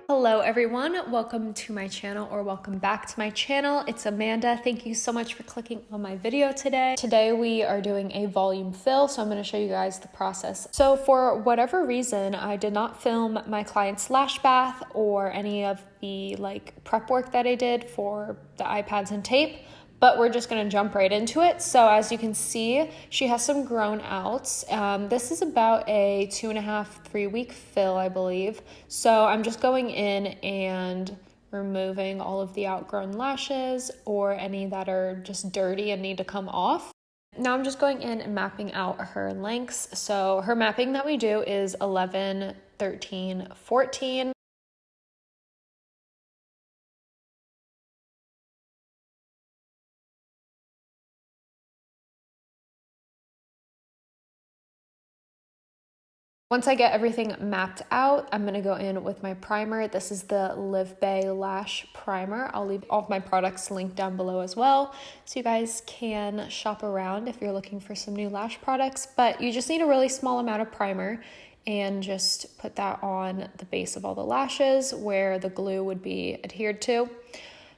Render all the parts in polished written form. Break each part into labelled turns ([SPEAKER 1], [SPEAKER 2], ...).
[SPEAKER 1] Hello everyone, welcome to my channel, or welcome back to my channel. It's Amanda. Thank you so much for clicking on my video today. Today we are doing a volume fill, so I'm going to show you guys the process. So for whatever reason, I did not film my client's lash bath or any of the prep work that I did for the iPads and tape, but we're just going to jump right into it. So as you can see, she has some grown outs. This is about a 2.5-3 week fill, I believe. So I'm just going in and removing all of the outgrown lashes or any that are just dirty and need to come off. Now I'm just going in and mapping out her lengths. So her mapping that we do is 11, 13, 14. Once I get everything mapped out, I'm going to go in with my primer. This is the Live Bay Lash Primer. I'll leave all of my products linked down below as well, so you guys can shop around if you're looking for some new lash products. But you just need a really small amount of primer and just put that on the base of all the lashes where the glue would be adhered to.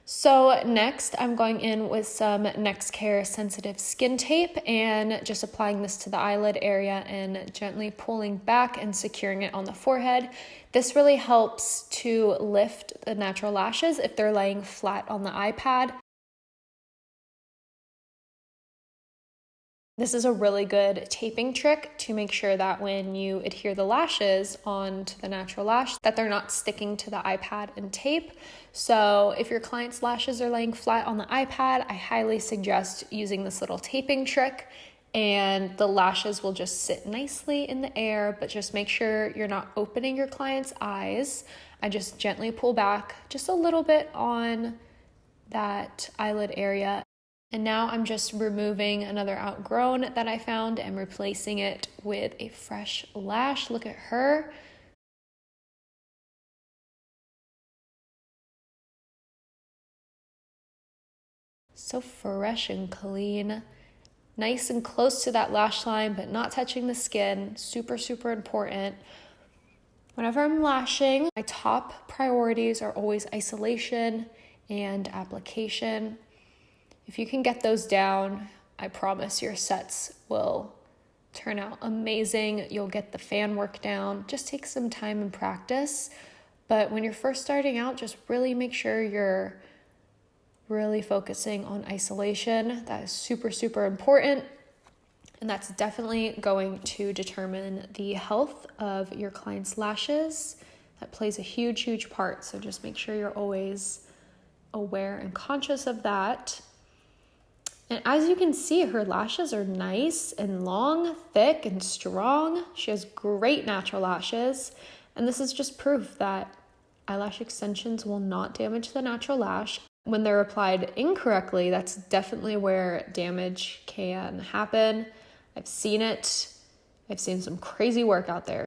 [SPEAKER 1] So next I'm going in with some NextCare Sensitive Skin Tape and just applying this to the eyelid area and gently pulling back and securing it on the forehead. This really helps to lift the natural lashes if they're laying flat on the iPad. This is a really good taping trick to make sure that when you adhere the lashes onto the natural lash, that they're not sticking to the iPad and tape. So if your client's lashes are laying flat on the iPad, I highly suggest using this little taping trick, and the lashes will just sit nicely in the air, but just make sure you're not opening your client's eyes. I just gently pull back just a little bit on that eyelid area. And now I'm just removing another outgrown that I found and replacing it with a fresh lash. Look at her. So fresh and clean. Nice and close to that lash line, but not touching the skin. Super, super important. Whenever I'm lashing, my top priorities are always isolation and application. If you can get those down, I promise your sets will turn out amazing. You'll get the fan work down. Just take some time and practice. But when you're first starting out, just really make sure you're really focusing on isolation. That is super, super important. And that's definitely going to determine the health of your client's lashes. That plays a huge, huge part. So just make sure you're always aware and conscious of that. And as you can see, her lashes are nice and long, thick and strong. She has great natural lashes. And this is just proof that eyelash extensions will not damage the natural lash. When they're applied incorrectly, that's definitely where damage can happen. I've seen it. I've seen some crazy work out there.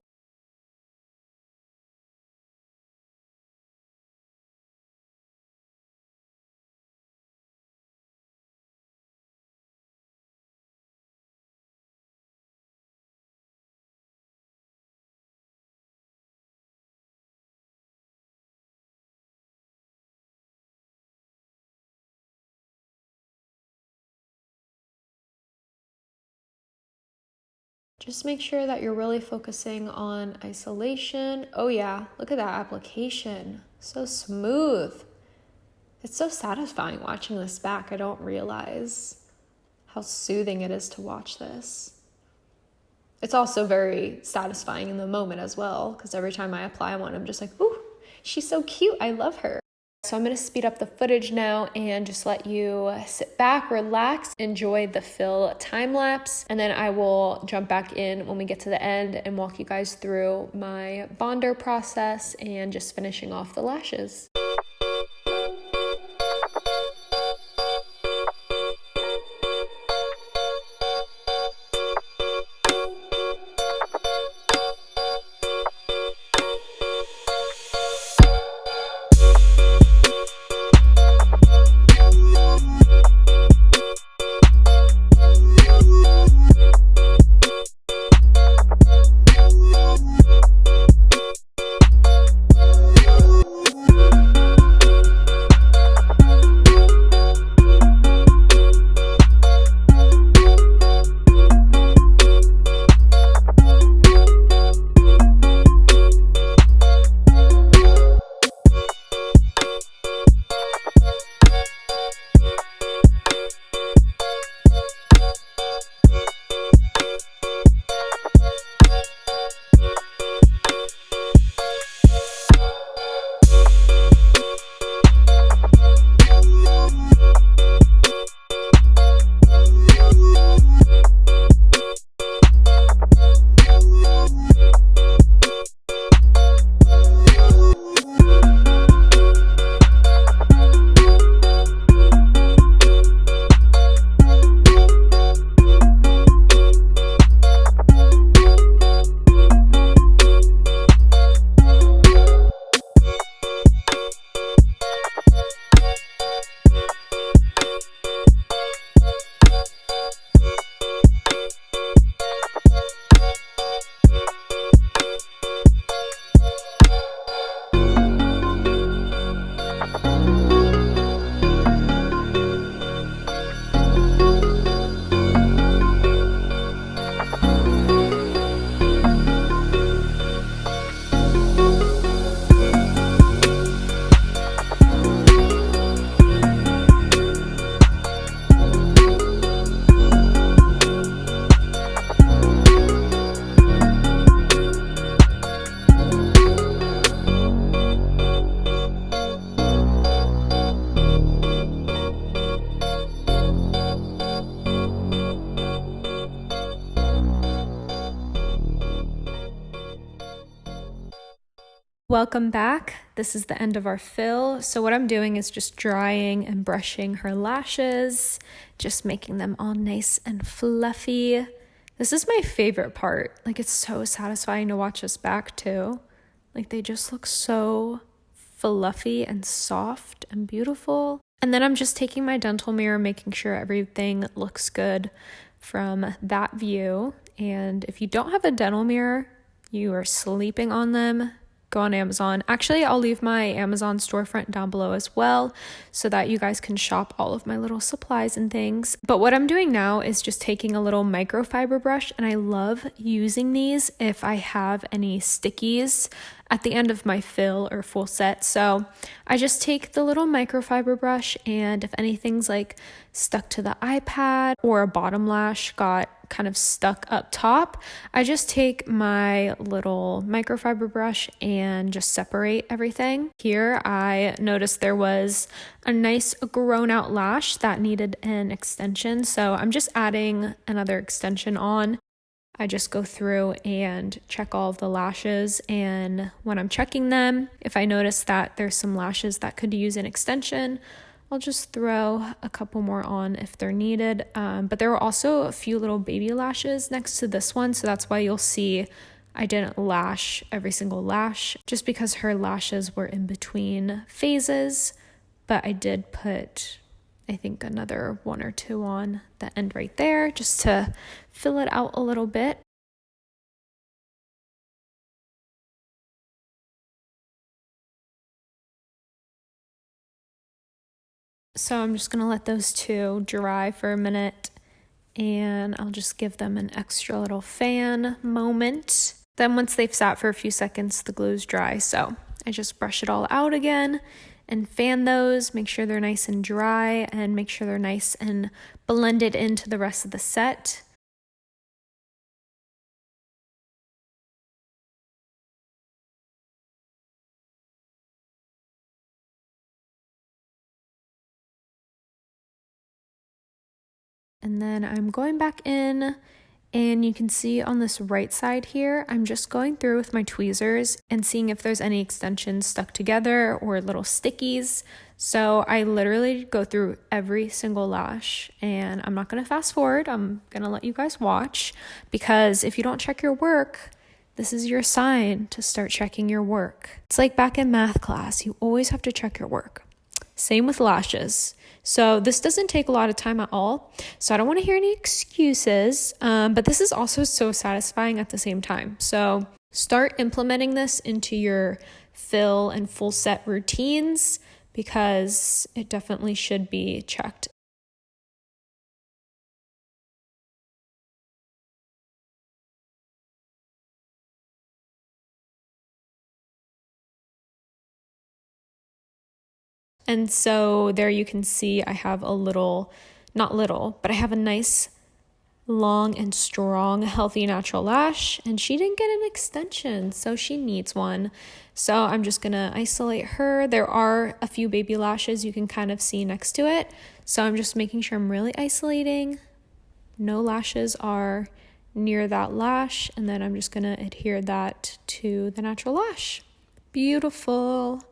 [SPEAKER 1] Just make sure that you're really focusing on isolation. Oh yeah, look at that application. So smooth. It's so satisfying watching this back. I don't realize how soothing it is to watch this. It's also very satisfying in the moment as well, because every time I apply one, I'm just like, ooh, she's so cute. I love her. So I'm going to speed up the footage now and just let you sit back, relax, enjoy the fill time lapse. And then I will jump back in when we get to the end and walk you guys through my bonder process and just finishing off the lashes. Welcome back. This is the end of our fill. So what I'm doing is just drying and brushing her lashes, just making them all nice and fluffy. This is my favorite part. Like, it's so satisfying to watch this back too. Like, they just look so fluffy and soft and beautiful. And then I'm just taking my dental mirror, making sure everything looks good from that view. And if you don't have a dental mirror, you are sleeping on them, go on Amazon. Actually, I'll leave my Amazon storefront down below as well so that you guys can shop all of my little supplies and things. But what I'm doing now is just taking a little microfiber brush, and I love using these if I have any stickies at the end of my fill or full set. So I just take the little microfiber brush, and if anything's like stuck to the iPad or a bottom lash got kind of stuck up top, I just take my little microfiber brush and just separate everything. Here I noticed there was a nice grown out lash that needed an extension, so I'm just adding another extension on. I just go through and check all of the lashes, and when I'm checking them, if I notice that there's some lashes that could use an extension, I'll just throw a couple more on if they're needed. But there were also a few little baby lashes next to this one, so that's why you'll see I didn't lash every single lash, just because her lashes were in between phases. But I did put, I think, another one or two on the end right there just to fill it out a little bit. So I'm just gonna let those two dry for a minute, and I'll just give them an extra little fan moment. Then once they've sat for a few seconds, the glue's dry. So I just brush it all out again and fan those, make sure they're nice and dry, and make sure they're nice and blended into the rest of the set. And then I'm going back in, and you can see on this right side here, I'm just going through with my tweezers and seeing if there's any extensions stuck together or little stickies. So I literally go through every single lash, and I'm not going to fast forward. I'm going to let you guys watch, because if you don't check your work, this is your sign to start checking your work. It's like back in math class, you always have to check your work. Same with lashes. So this doesn't take a lot of time at all. So I don't want to hear any excuses, but this is also so satisfying at the same time. So start implementing this into your fill and full set routines, because it definitely should be checked. And so there you can see I have a little, not little, but I have a nice long and strong, healthy natural lash, and she didn't get an extension, so she needs one. So I'm just gonna isolate her. There are a few baby lashes you can kind of see next to it, so I'm just making sure I'm really isolating. No lashes are near that lash, and then I'm just gonna adhere that to the natural lash. Beautiful.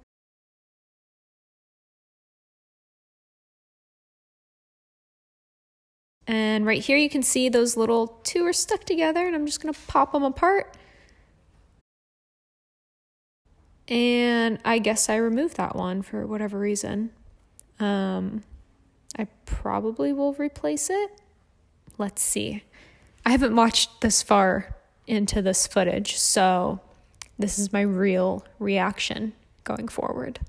[SPEAKER 1] And right here you can see those little two are stuck together, and I'm just gonna pop them apart. And I guess I removed that one for whatever reason. I probably will replace it. Let's see. I haven't watched this far into this footage, so this is my real reaction going forward.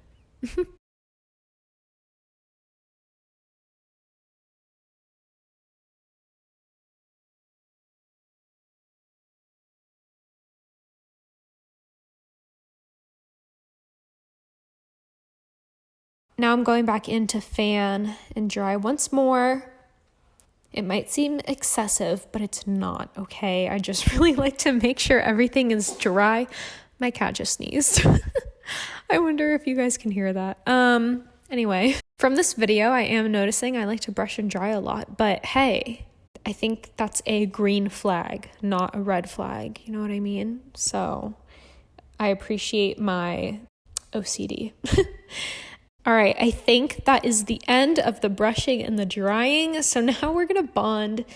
[SPEAKER 1] Now I'm going back in to fan and dry once more. It might seem excessive, but it's not, okay? I just really like to make sure everything is dry. My cat just sneezed. I wonder if you guys can hear that. Anyway, from this video, I am noticing I like to brush and dry a lot, but hey, I think that's a green flag, not a red flag. You know what I mean? So I appreciate my OCD. All right, I think that is the end of the brushing and the drying. So now we're gonna bond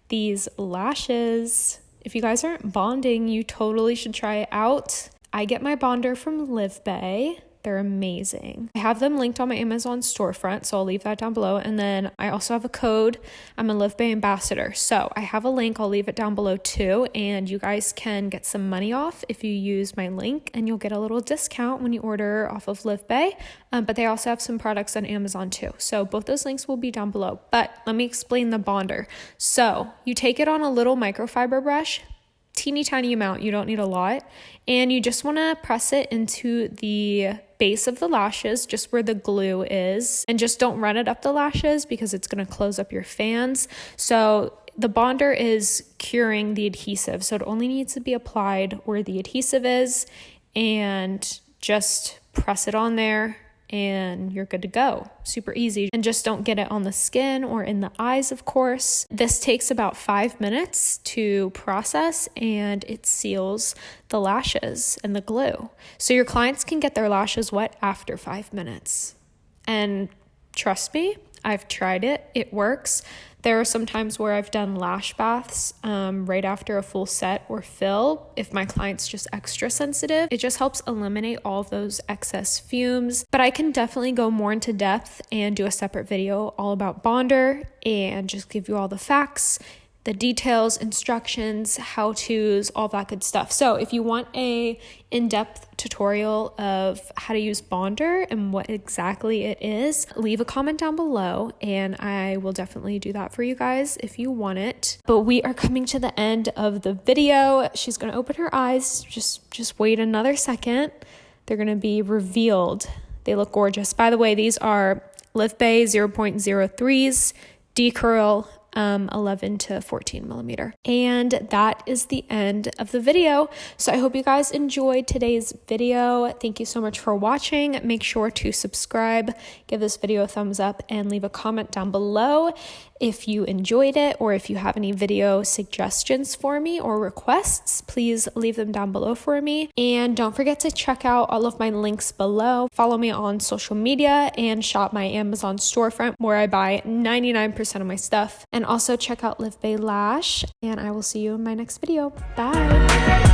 [SPEAKER 1] these lashes. If you guys aren't bonding, you totally should try it out. I get my bonder from Live Bay. They're amazing. I have them linked on my Amazon storefront, so I'll leave that down below. And then I also have a code. I'm a Live Bay ambassador. So I have a link. I'll leave it down below too. And you guys can get some money off if you use my link, and you'll get a little discount when you order off of Live Bay. But they also have some products on Amazon too. So both those links will be down below. But let me explain the bonder. So you take it on a little microfiber brush, teeny tiny amount, you don't need a lot, and you just want to press it into the base of the lashes, just where the glue is, and just don't run it up the lashes because it's going to close up your fans. So the bonder is curing the adhesive, so it only needs to be applied where the adhesive is, and just press it on there and you're good to go. Super easy. And just don't get it on the skin or in the eyes, of course. This takes about 5 minutes to process, and it seals the lashes and the glue. So your clients can get their lashes wet after 5 minutes. And trust me, I've tried it. It works. There are some times where I've done lash baths right after a full set or fill. If my client's just extra sensitive, it just helps eliminate all of those excess fumes. But I can definitely go more into depth and do a separate video all about bonder and just give you all the facts, the details, instructions, how-tos, all that good stuff. So if you want a in-depth tutorial of how to use bonder and what exactly it is, leave a comment down below and I will definitely do that for you guys if you want it. But we are coming to the end of the video. She's gonna open her eyes. Just wait another second. They're gonna be revealed. They look gorgeous. By the way, these are Live Bay 0.03s, decurl, 11 to 14 millimeter. And that is the end of the video. So I hope you guys enjoyed today's video. Thank you so much for watching. Make sure to subscribe, give this video a thumbs up, and leave a comment down below if you enjoyed it, or if you have any video suggestions for me or requests, please leave them down below for me. And don't forget to check out all of my links below. Follow me on social media and shop my Amazon storefront where I buy 99% of my stuff. And also check out Live Bay Lash, and I will see you in my next video. Bye.